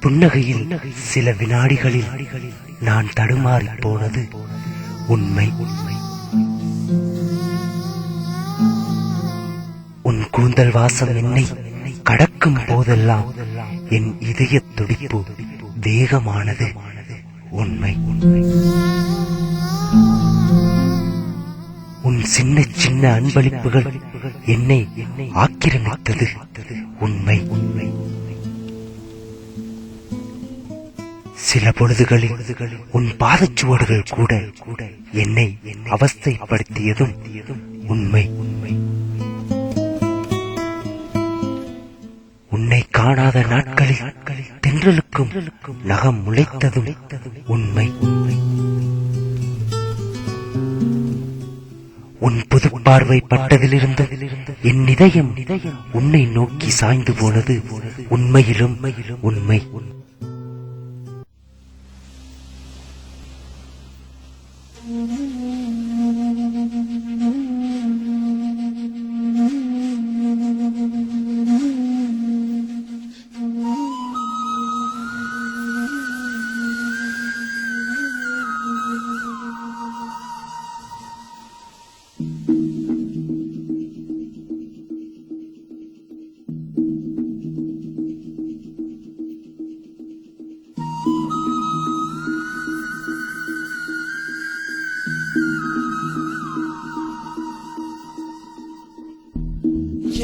புன்னகையில் சில வினாடிகளில் நான் தடுமாறி போனது உண்மை. உன் கூந்தல் வாசம் என்னை கடக்கும் போதெல்லாம் என் இதய துடிப்பு வேகமானது உண்மை. உன் சின்ன சின்ன அன்பளிப்புகள் என்னை ஆக்கிரமித்தது உண்மை. சில பொழுதுகளில் உன் பாதச்சுவடுகள் கூட என்னை அவஸ்தைப்படுத்தியதும் உண்மை. உன்னை காணாத நாட்களில் தென்றலுக்கும் நகம் முளைத்ததும் உண்மை. உன் புது பார்வை பட்டதிலிருந்து என் இதயம் உன்னை நோக்கி சாய்ந்து போனது உண்மையிலும் உண்மை.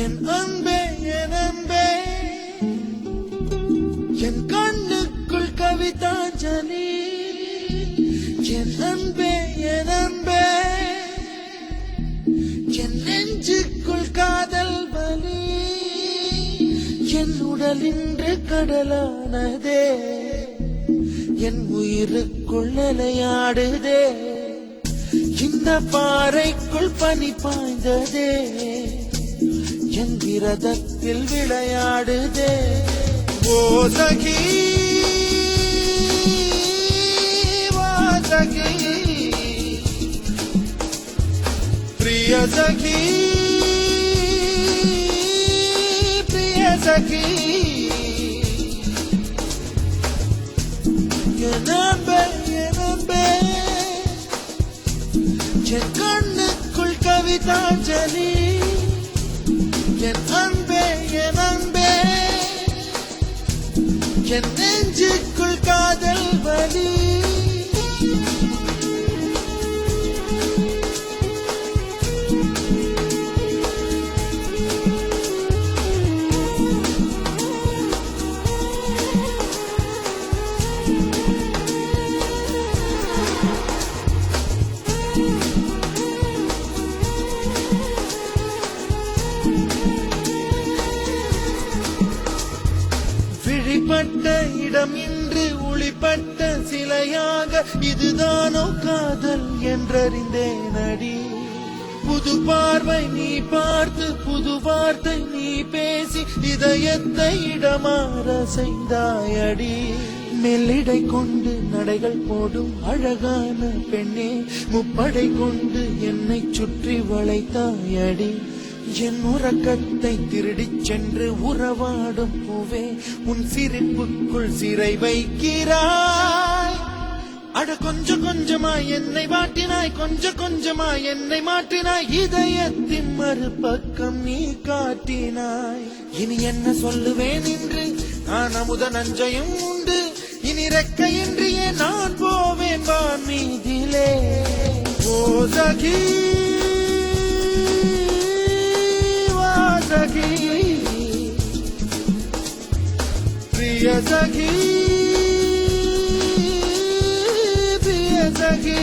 என் அன்பே என் அன்பே என் கண்ணுக்குள் கவிதாஞ்சலி. என் அன்பே என் அன்பே என் நெஞ்சுக்குள் காதல் வலி. என் உடல் இன்று கடலானதே, என் உயிருக்குள் நிலையாடுதே. இந்த பாறைக்குள் பனி பாய்ந்ததே, என் விரதத்தில் விளையாடுதே. ஓ சகி வாசகி பிரிய சகி பிரிய சகி. என் அன்பே என் அன்பே என் கண்ணுக்குள் கவிதாஞ்சலி. என் அன்பே என் அன்பே என் நெஞ்சுக்குள் காதல் வலி. விழிப்பட்ட இடம் இன்று ஒளிப்பட்ட சிலையாக, இதுதானோ காதல் என்றறிந்தேன் அடி. புது பார்வை நீ பார்த்து புது வார்த்தை நீ பேசி இதயத்தை இடமாற செய்தாயடி. மெல்லிடை கொண்டு நடைகள் போடும் அழகான பெண்ணே, முப்படை கொண்டு என்னை சுற்றி வளைத்தாயடி. என் உறக்கத்தை திருடிச் சென்று உறவாடும் பூவே, உன் சிரிப்புக்குள் சிறை வைக்கிறாய். அட கொஞ்சம் கொஞ்சமாய் என்னை வாட்டினாய், கொஞ்சம் கொஞ்சமாய் என்னை மாற்றினாய். இதயத்தின் மறுபக்கம் நீ காட்டினாய். இனி என்ன சொல்லுவேன் என்று நான் அமுத நஞ்சையும் உண்டு. இனி ரெக்கையின்றியே நான் போவேன் வான் மீதிலே. ஓ சகி சகி பிரிய சகி பிரிய சகி.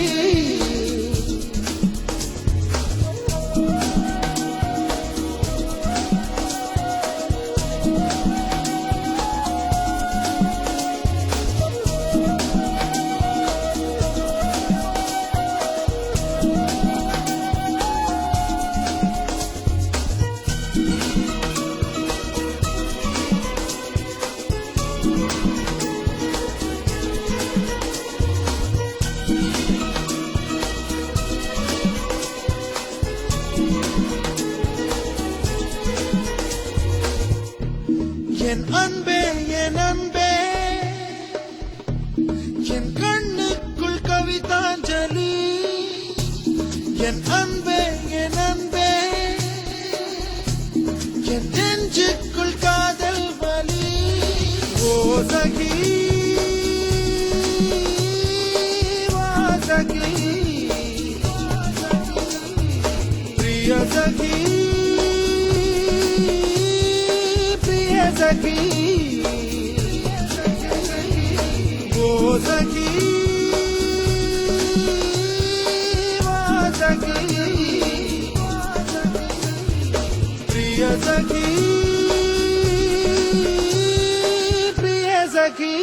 என் அன்பே என் அன்பே என் நெஞ்சுக்குள் காதல் வலி ஓ சகி வா சகி பிரிய சகி பிரிய சகி ஓ சகி வா சகி பிரிய சகி பிரிய சகி